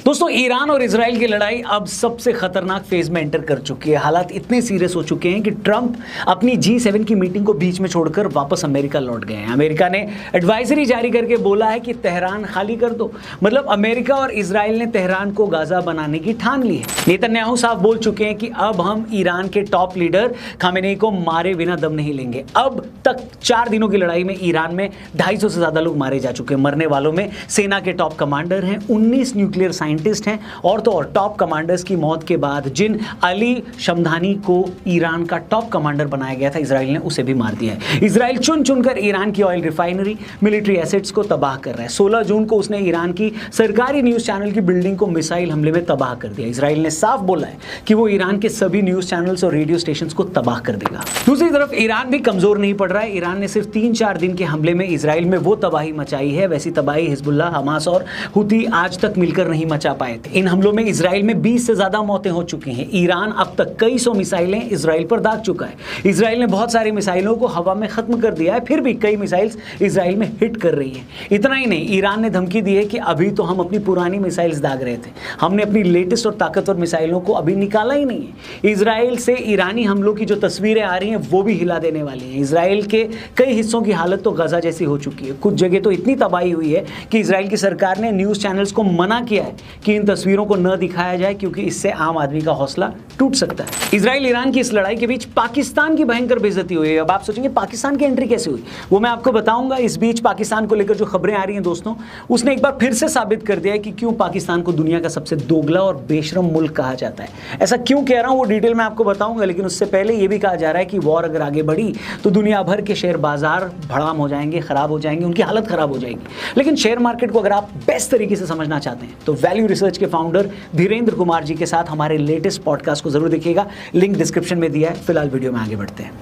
दोस्तों, ईरान और इजराइल की लड़ाई अब सबसे खतरनाक फेज में एंटर कर चुकी है। हालात इतने सीरियस हो चुके हैं कि ट्रंप अपनी G7 की मीटिंग को बीच में छोड़कर वापस अमेरिका लौट गए हैं। अमेरिका ने एडवाइजरी जारी करके बोला है कि तेहरान खाली कर दो। मतलब अमेरिका और इजराइल ने तेहरान को गाजा बनाने की ठान ली है। नेतन्याहू साफ बोल चुके हैं कि अब हम ईरान के टॉप लीडर खामेनेई को मारे बिना दम नहीं लेंगे। अब तक 4 दिनों की लड़ाई में ईरान में 250 से ज्यादा लोग मारे जा चुके हैं। मरने वालों में सेना के टॉप कमांडर हैं, 19 न्यूक्लियर साइंटिस्ट हैं और तो और टॉप कमांडर्स की मौत के बाद जिन अली शमधानी को ईरान का टॉप कमांडर बनाया गया था, इजराइल ने उसे भी मार दिया है। इजराइल चुन चुनकर ईरान की ऑयल रिफाइनरी, मिलिट्री एसेट्स को तबाह कर रहा है। 16 जून को उसने ईरान की सरकारी न्यूज चैनल की बिल्डिंग को मिसाइल हमले में तबाह कर दिया। इजराइल ने साफ बोला है कि वो ईरान के सभी न्यूज चैनल्स और रेडियो स्टेशन को तबाह कर देगा। दूसरी तरफ ईरान भी कमजोर नहीं पड़ रहा है। ईरान ने सिर्फ 3-4 दिन के हमले में इजराइल में वो तबाही मचाई है, वैसी तबाही हिजबुल्लाह, हमास और हुती आज तक मिलकर नहीं मचा पाए थे। इन हमलों में इजराइल में 20 से ज्यादा मौतें हो चुकी हैं। ईरान अब तक कई सौ मिसाइलें इजराइल पर दाग चुका है। इजराइल ने बहुत सारी मिसाइलों को हवा में खत्म कर दिया है, फिर भी कई मिसाइल्स इजराइल में हिट कर रही हैं। इतना ही नहीं, ईरान ने धमकी दी है कि अभी तो हम अपनी पुरानी मिसाइल्स दाग रहे थे, हमने अपनी लेटेस्ट और ताकतवर मिसाइलों को अभी निकाला ही नहीं है। इजराइल से ईरानी हमलों की जो तस्वीरें आ रही हैं वो भी हिला देने वाली हैं। इजराइल के कई हिस्सों की हालत तो गजा जैसी हो चुकी है। कुछ जगह तो इतनी तबाही हुई है कि इजराइल की सरकार ने न्यूज चैनल्स को मना किया है कि इन तस्वीरों को न दिखाया जाए, क्योंकि इससे आम आदमी का हौसला टूट सकता है। इजराइल ईरान की इस लड़ाई के बीच पाकिस्तान की भयंकर बेइज्जती हुई है। अब आप सोचेंगे पाकिस्तान की एंट्री कैसे हुई, वो मैं आपको बताऊंगा। इस बीच पाकिस्तान को लेकर जो खबरें आ रही हैं दोस्तों, उसने एक बार फिर से साबित कर दिया है कि क्यों पाकिस्तान को दुनिया का सबसे दोगला और बेशरम मुल्क कहा जाता है। ऐसा क्यों कह रहा हूं वो डिटेल में आपको बताऊंगा, लेकिन उससे पहले यह भी कहा जा रहा है कि वॉर अगर आगे बढ़ी तो दुनिया भर के शेयर बाजार भड़ाम हो जाएंगे, खराब हो जाएंगे, उनकी हालत खराब हो जाएगी। लेकिन शेयर मार्केट को अगर आप बेस्ट तरीके से समझना चाहते हैं तो वैल्यू रिसर्च के फाउंडर धीरेन्द्र कुमार जी के साथ हमारे लेटेस्ट पॉडकास्ट को जरूर देखिएगा, लिंक डिस्क्रिप्शन में दिया है। फिलहाल वीडियो में आगे बढ़ते हैं।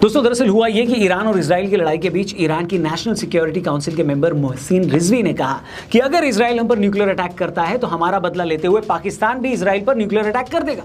दोस्तों, दरअसल हुआ यह कि ईरान और इजराइल की लड़ाई के बीच ईरान की नेशनल सिक्योरिटी काउंसिल के मेंबर मोहसिन रिजवी ने कहा कि अगर इजराइल हम पर न्यूक्लियर अटैक करता है तो हमारा बदला लेते हुए पाकिस्तान भी इजराइल पर न्यूक्लियर अटैक कर देगा।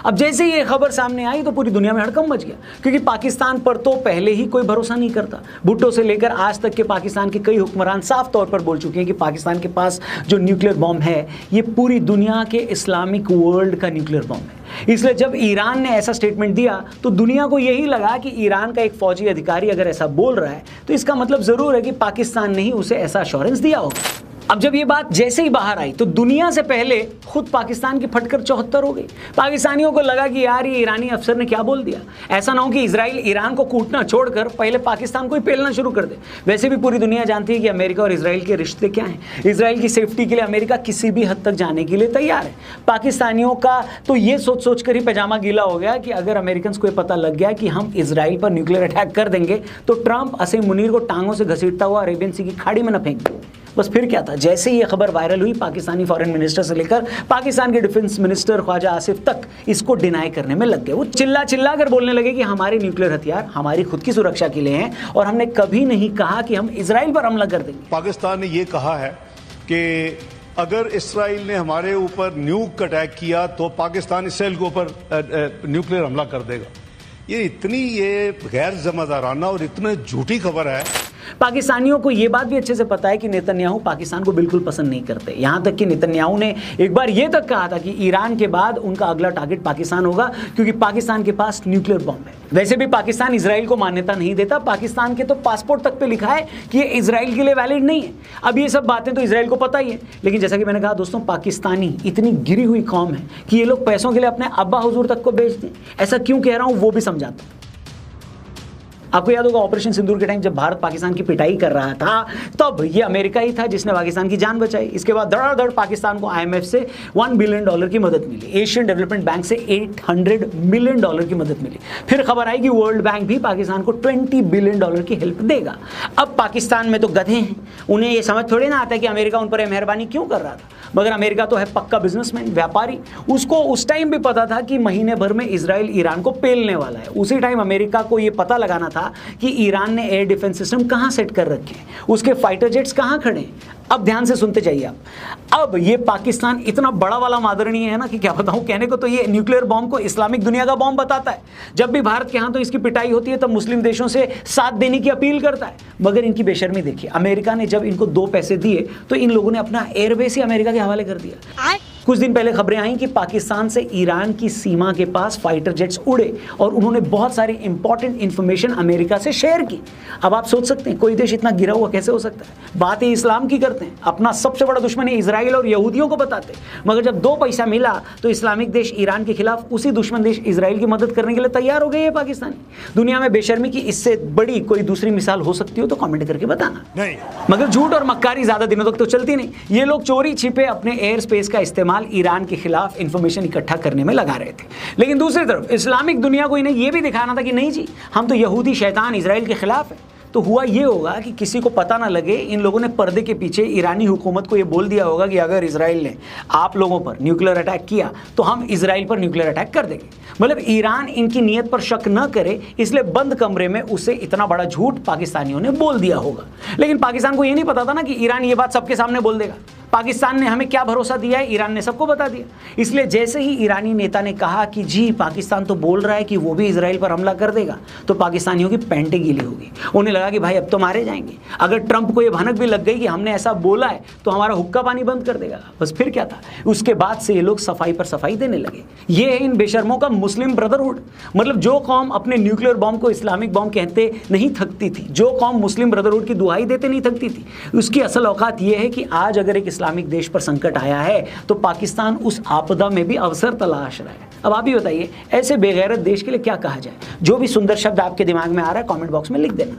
अब जैसे ये खबर सामने आई तो पूरी दुनिया में हड़कंप मच गया, क्योंकि पाकिस्तान पर तो पहले ही कोई भरोसा नहीं करता। भुट्टो से लेकर आज तक के पाकिस्तान के कई हुक्मरान साफ तौर पर बोल चुके हैं कि पाकिस्तान के पास जो न्यूक्लियर बॉम्ब है ये पूरी दुनिया के इस्लामिक वर्ल्ड का न्यूक्लियर बॉम्ब है। इसलिए जब ईरान ने ऐसा स्टेटमेंट दिया तो दुनिया को यही लगा कि ईरान का एक फौजी अधिकारी अगर ऐसा बोल रहा है तो इसका मतलब जरूर है कि पाकिस्तान ने ही उसे ऐसा अश्योरेंस दिया होगा। अब जब ये बात जैसे ही बाहर आई तो दुनिया से पहले खुद पाकिस्तान की फटकर 74 हो गई। पाकिस्तानियों को लगा कि यार ये ईरानी अफसर ने क्या बोल दिया, ऐसा ना हो कि इजराइल ईरान को कूटना छोड़कर पहले पाकिस्तान को ही पेलना शुरू कर दे। वैसे भी पूरी दुनिया जानती है कि अमेरिका और इजराइल के रिश्ते क्या हैं। इजराइल की सेफ्टी के लिए अमेरिका किसी भी हद तक जाने के लिए तैयार है। पाकिस्तानियों का तो ये सोच सोच कर ही पैजामा गीला हो गया कि अगर अमेरिकन को ये पता लग गया कि हम इजराइल पर न्यूक्लियर अटैक कर देंगे तो ट्रंप असीम मुनीर को टांगों से घसीटता हुआ अरेबियन सी की खाड़ी में न फेंक दे। बस फिर क्या था, जैसे ही ये खबर वायरल हुई पाकिस्तानी फॉरेन मिनिस्टर से लेकर पाकिस्तान के डिफेंस मिनिस्टर ख्वाजा आसिफ तक इसको डिनाई करने में लग गए। वो चिल्ला चिल्ला कर बोलने लगे कि हमारे न्यूक्लियर हथियार हमारी खुद की सुरक्षा के लिए हैं और हमने कभी नहीं कहा कि हम इजराइल पर हमला कर देंगे। पाकिस्तान ने ये कहा है कि अगर इसराइल ने हमारे ऊपर न्यूक अटैक किया तो पाकिस्तान इसराइल के ऊपर न्यूक्लियर हमला कर देगा। ये इतनी गैर जिम्मेदाराना और इतनी झूठी खबर है। पाकिस्तानियों को यह बात भी अच्छे से पता है कि नेतन्याहू पाकिस्तान को बिल्कुल पसंद नहीं करते। यहां तक कि नेतन्याहू ने एक बार यह तक कहा था कि ईरान के बाद उनका अगला टारगेट पाकिस्तान होगा, क्योंकि पाकिस्तान के पास न्यूक्लियर बॉम्ब है। वैसे भी पाकिस्तान इजराइल को मान्यता नहीं देता। पाकिस्तान के तो पासपोर्ट तक पे लिखा है कि ये इजराइल के लिए वैलिड नहीं है। अब ये सब बातें तो इजराइल को पता ही है, लेकिन जैसा कि मैंने कहा दोस्तों, पाकिस्तानी इतनी गिरी हुई कौम है कि ये लोग पैसों के लिए अपने अब्बा हुजूर तक को बेच दें। ऐसा क्यों कह रहा हूं वो भी समझाता हूं। आपको याद होगा ऑपरेशन सिंदूर के टाइम जब भारत पाकिस्तान की पिटाई कर रहा था तब ये अमेरिका ही था जिसने पाकिस्तान की जान बचाई। इसके बाद धड़ाधड़ पाकिस्तान को IMF से $1 बिलियन की मदद मिली, एशियन डेवलपमेंट बैंक से $800 मिलियन की मदद मिली। फिर खबर आई कि वर्ल्ड बैंक भी पाकिस्तान को $20 बिलियन की हेल्प देगा। अब पाकिस्तान में तो गधे हैं, उन्हें ये समझ थोड़ी ना आता कि अमेरिका उन पर मेहरबानी क्यों कर रहा था, मगर अमेरिका तो है पक्का बिजनेसमैन, व्यापारी। उसको उस टाइम भी पता था कि महीने भर में इजराइल ईरान को पेलने वाला है। उसी टाइम अमेरिका को ये पता लगाना था था कि ईरान ने एयर डिफेंस सिस्टम कहां सेट कर रखे हैं, उसके फाइटर जेट्स कहां खड़े हैं। अब ध्यान से सुनते जाइए आप। अब ये पाकिस्तान इतना बड़ा वाला मादरणीय है ना कि क्या बताऊं, कहने को तो ये न्यूक्लियर बॉम्ब को इस्लामिक दुनिया का बॉम्ब बताता है। जब भी भारत के हाथों इसकी पिटाई होती है तब मुस्लिम देशों से साथ देने की अपील करता है। मगर इनकी बेशर्मी देखिए, अमेरिका ने जब इनको 2 पैसे दिए तो इन लोगों ने अपना एयरबेस ही अमेरिका के हवाले कर दिया। कुछ दिन पहले खबरें आई कि पाकिस्तान से ईरान की सीमा के पास फाइटर जेट्स उड़े और उन्होंने बहुत सारी इंपॉर्टेंट इंफॉर्मेशन अमेरिका से शेयर की। अब आप सोच सकते हैं कोई देश इतना गिरा हुआ कैसे हो सकता है। बात ये इस्लाम की करते हैं, अपना सबसे बड़ा दुश्मन इजराइल और यहूदियों को बताते हैं, मगर जब 2 पैसा मिला तो इस्लामिक देश ईरान के खिलाफ उसी दुश्मन देश इजराइल की मदद करने के लिए तैयार हो गए हैं पाकिस्तानी। दुनिया में बेशर्मी की इससे बड़ी कोई दूसरी मिसाल हो सकती हो तो कमेंट करके बताना। नहीं, मगर झूठ और मक्कारी ज्यादा दिनों तक तो चलती नहीं। ये लोग चोरी छिपे अपने एयर स्पेस का इस्तेमाल ईरान के खिलाफ इंफॉर्मेशन इकट्ठा करने में लगा रहे थे। लेकिन दूसरी तरफ इस्लामिक दुनिया को इन्हें यह भी दिखाना था कि नहीं जी, हम तो यहूदी शैतान इजराइल के खिलाफ है। तो हुआ ये होगा कि किसी को पता ना लगे, इन लोगों ने पर्दे के पीछे ईरानी हुकूमत को ये बोल दिया होगा कि अगर इजराइल ने आप लोगों पर न्यूक्लियर अटैक किया तो हम इजराइल पर न्यूक्लियर अटैक कर देंगे। मतलब ईरान इनकी नीयत पर शक न करे, इसलिए बंद कमरे में उसे इतना बड़ा झूठ पाकिस्तानियों ने बोल दिया होगा। लेकिन पाकिस्तान को ये नहीं पता था ना कि ईरान ये बात सबके सामने बोल देगा। पाकिस्तान ने हमें क्या भरोसा दिया है, ईरान ने सबको बता दिया। इसलिए जैसे ही ईरानी नेता ने कहा कि जी पाकिस्तान तो बोल रहा है कि वो भी इजराइल पर हमला कर देगा, तो पाकिस्तानियों की पैंटें गीली होगी। उन्हें लगा कि भाई अब तो मारे जाएंगे। अगर ट्रंप को ये भनक भी लग गई कि हमने ऐसा बोला है तो हमारा हुक्का पानी बंद कर देगा, बस फिर क्या था। उसके बाद से ये लोग सफाई पर सफाई देने लगे। ये है इन बेशर्मों का मुस्लिम ब्रदरहुड। मतलब जो कौम अपने न्यूक्लियर बॉम्ब को इस्लामिक बॉम्ब कहते नहीं थकती थी, जो कौम मुस्लिम ब्रदरहुड की दुहाई देते नहीं थकती थी, उसकी असल औकात ये है कि आज अगर एक इस्लामिक देश पर संकट आया है तो पाकिस्तान उस आपदा में भी अवसर तलाश रहा है। अब आप ही बताइए ऐसे बेगैरत देश के लिए क्या कहा जाए। जो भी सुंदर शब्द आपके दिमाग में आ रहा है कमेंट बॉक्स में लिख देना।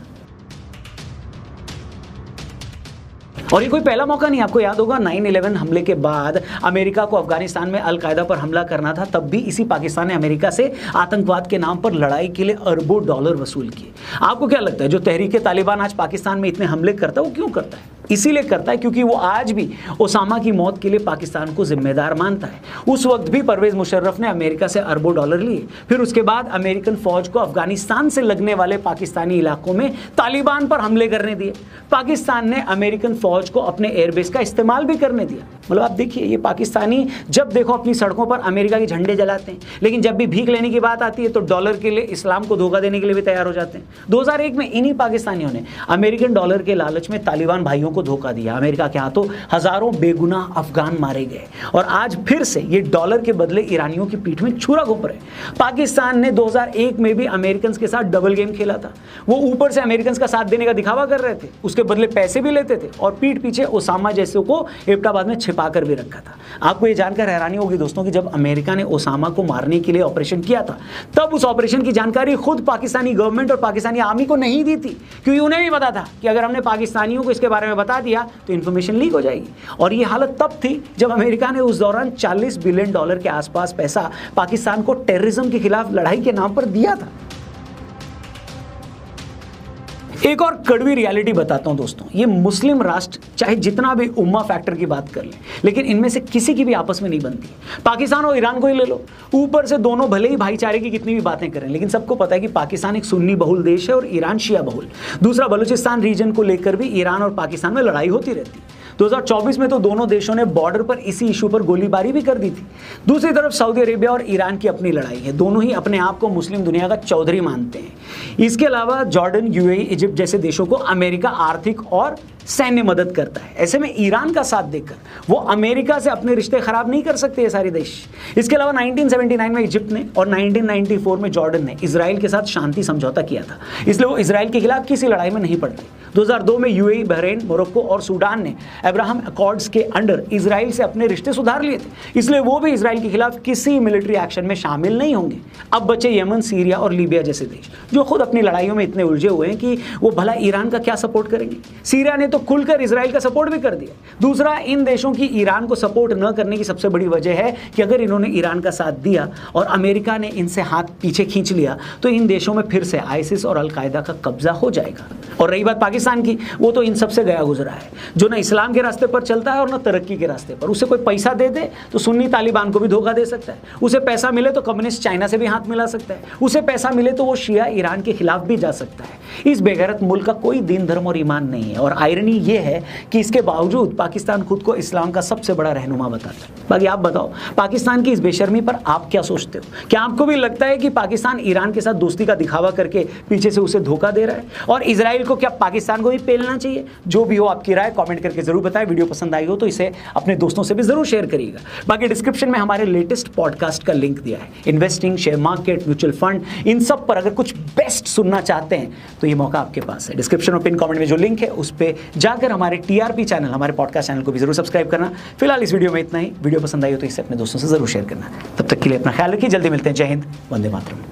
और ये कोई पहला मौका नहीं, आपको याद होगा 9/11 हमले के बाद अमेरिका को अफगानिस्तान में अलकायदा पर हमला करना था, तब भी इसी पाकिस्तान ने अमेरिका से आतंकवाद के नाम पर लड़ाई के लिए अरबों डॉलर वसूल किए। आपको क्या लगता है जो तहरीके तालिबान आज पाकिस्तान में इतने हमले करता है वो क्यों करता है? इसीलिए करता है क्योंकि वो आज भी ओसामा की मौत के लिए पाकिस्तान को जिम्मेदार मानता है। उस वक्त भी परवेज मुशर्रफ ने अमेरिका से अरबों डॉलर लिए। फिर उसके बाद अमेरिकन फौज को अफगानिस्तान से लगने वाले पाकिस्तानी इलाकों में तालिबान पर हमले करने दिए। पाकिस्तान ने अमेरिकन फौज को अपने एयरबेस का इस्तेमाल भी करने दिया। मतलब आप देखिए ये पाकिस्तानी जब देखो अपनी सड़कों पर अमेरिका के झंडे जलाते हैं, लेकिन जब भी भीख लेने की बात आती है तो डॉलर के लिए इस्लाम को धोखा देने के लिए भी तैयार हो जाते हैं। 2001 में इन्हीं पाकिस्तानियों ने अमेरिकन डॉलर के लालच में तालिबान भाइयों को धोखा दिया। अमेरिका के हाथों हजारों बेगुनाह अफगान मारे गए और आज फिर से ये डॉलर के बदले ईरानियों की पीठ में छुरा घोंप रहे। पाकिस्तान ने 2001 में भी अमेरिकन के साथ डबल गेम खेला था। वो ऊपर से अमेरिकन का साथ देने का दिखावा कर रहे थे, उसके बदले पैसे भी लेते थे और पीठ पीछे ओसामा जैसे को एबटाबाद में छिपा कर भी रखा था। आपको ये जानकर हैरानी होगी दोस्तों कि जब अमेरिका ने ओसामा को मारने के लिए ऑपरेशन किया था तब उस ऑपरेशन की जानकारी खुद पाकिस्तानी गवर्नमेंट और पाकिस्तानी आर्मी को नहीं दी थी, क्योंकि उन्हें भी पता था कि अगर हमने पाकिस्तानियों को इसके बारे में बता दिया तो इन्फॉर्मेशन लीक हो जाएगी। और ये हालत तब थी जब अमेरिका ने उस दौरान $40 बिलियन के आसपास पैसा पाकिस्तान को टेररिज्म के खिलाफ लड़ाई के नाम पर दिया था। एक और कड़वी रियलिटी बताता हूं दोस्तों, ये मुस्लिम राष्ट्र चाहे जितना भी उम्मा फैक्टर की बात कर लें, लेकिन इनमें से किसी की भी आपस में नहीं बनती। पाकिस्तान और ईरान को ही ले लो, ऊपर से दोनों भले ही भाईचारे की कितनी भी बातें करें, लेकिन सबको पता है कि पाकिस्तान एक सुन्नी बहुल देश है और ईरान शिया बहुल। दूसरा, बलूचिस्तान रीजन को लेकर भी ईरान और पाकिस्तान में लड़ाई होती रहती। 2024 में तो दोनों देशों ने बॉर्डर पर इसी इशू पर गोलीबारी भी कर दी थी। दूसरी तरफ सऊदी अरेबिया और ईरान की अपनी लड़ाई है। दोनों ही अपने आप को मुस्लिम दुनिया का चौधरी मानते हैं। इसके अलावा जॉर्डन, यूएई, इजिप्ट जैसे देशों को अमेरिका आर्थिक और सैन्य मदद करता है। ऐसे में ईरान का साथ देकर वो अमेरिका से अपने रिश्ते खराब नहीं कर सकते ये सारे देश। इसके अलावा 1979 में इजिप्ट ने और 1994 में जॉर्डन ने इजराइल के साथ शांति समझौता किया था, इसलिए वो इजराइल के खिलाफ किसी लड़ाई में नहीं पड़ रही। 2002 में यूएई, बहरीन, मोरक्को और सूडान ने अब्राहम अकॉर्ड्स के अंडर इजराइल से अपने रिश्ते सुधार लिए थे, इसलिए वो भी इजराइल के खिलाफ किसी मिलिट्री एक्शन में शामिल नहीं होंगे। अब बचे यमन, सीरिया और लीबिया जैसे देश जो खुद अपनी लड़ाइयों में इतने उलझे हुए हैं कि वो भला ईरान का क्या सपोर्ट करेंगे। सीरिया ने तो खुलकर इजराइल का सपोर्ट भी कर दिया। दूसरा, इन देशों की ईरान को सपोर्ट न करने की सबसे बड़ी वजह है कि अगर इन्होंने ईरान का साथ दिया और अमेरिका ने इनसे हाथ पीछे खींच लिया तो इन देशों में फिर से आईसिस और अलकायदा का कब्जा हो जाएगा। और रही बात पाकिस्तान की, वो तो इन सबसे गया गुजरा है, जो ना इस्लाम के रास्ते पर चलता है और ना तरक्की के रास्ते पर। उसे कोई पैसा दे दे तो सुन्नी तालिबान को भी धोखा दे सकता है, उसे पैसा मिले तो कम्युनिस्ट चाइना से भी हाथ मिला सकता है, उसे पैसा मिले तो वो शिया ईरान पाकिस्तान के खिलाफ भी जा सकता है। इस बेगैरत मुल्क का कोई दीन धर्म और ईमान नहीं है और आयरनी ये है कि इसके बावजूद पाकिस्तान खुद को इस्लाम का सबसे बड़ा रहनुमा बताता है। बाकी आप बताओ, पाकिस्तान की इस बेशर्मी पर आप क्या सोचते हो? क्या आपको भी लगता है कि पाकिस्तान ईरान के साथ दोस्ती का दिखावा करके पीछे से उसे धोखा दे रहा है? और इजराइल को क्या पाकिस्तान को भी पेलना चाहिए? जो भी हो आपकी राय कमेंट करके जरूर बताएं। वीडियो पसंद आई हो तो इसे अपने दोस्तों से भी जरूर शेयर करिएगा। बाकी डिस्क्रिप्शन में हमारे लेटेस्ट पॉडकास्ट का लिंक दिया है। Investing, share market, mutual fund, इन सब पर अगर कुछ बेस्ट सुनना चाहते हैं तो ये मौका आपके पास है। डिस्क्रिप्शन और पिन कमेंट में जो लिंक है उस पर जाकर हमारे टीआरपी चैनल, हमारे पॉडकास्ट चैनल को भी जरूर सब्सक्राइब करना। फिलहाल इस वीडियो में इतना ही। वीडियो पसंद आई हो तो इसे अपने दोस्तों से जरूर शेयर करना। तब तक के लिए अपना ख्याल रखिए। जल्दी मिलते हैं। जय हिंद, वंदे मातरम।